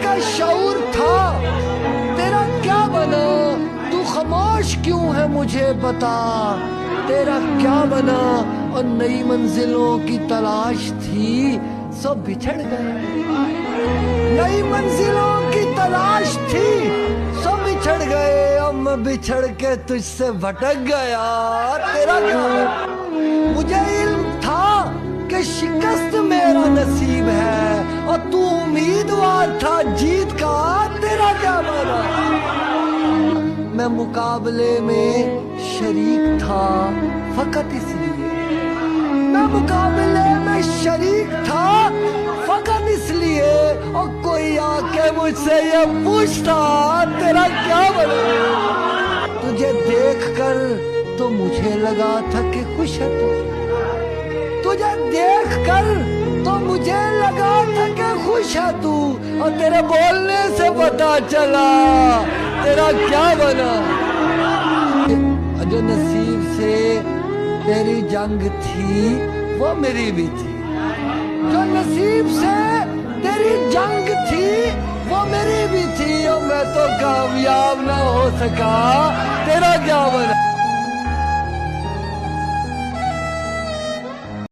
کا شعور تھا، تیرا کیا بنا؟ تو خاموش کیوں ہے مجھے بتا، تیرا کیا بنا؟ اور نئی منزلوں کی تلاش تھی، سب بچھڑ گئے۔ نئی منزلوں کی تلاش تھی، سب بچھڑ گئے، اب میں بچھڑ کے تجھ سے بھٹک گیا، تیرا کیا بنا؟ مجھے علم تھا کہ شکست میرا نصیب ہے، اور تو امیدوار تھا جیت کا، تیرا کیا بنا؟ میں مقابلے میں شریک تھا فقط اس لیے، میں مقابلے میں شریک تھا فقط اس لیے، اور کوئی آ کے مجھ سے یہ پوچھتا تیرا کیا بنا؟ تجھے دیکھ کر تو مجھے لگا تھا کہ خوش ہے تو، تجھے دیکھ کر تو مجھے لگا تھا کہ خوش ہے تو، اور تیرے بولنے سے پتا چلا تیرا کیا بنا؟ جو نصیب سے تیری جنگ تھی وہ میری بھی تھی، جو نصیب سے تیری جنگ تھی وہ میری بھی تھی، اور میں تو کامیاب نہ ہو سکا، تیرا کیا بنا؟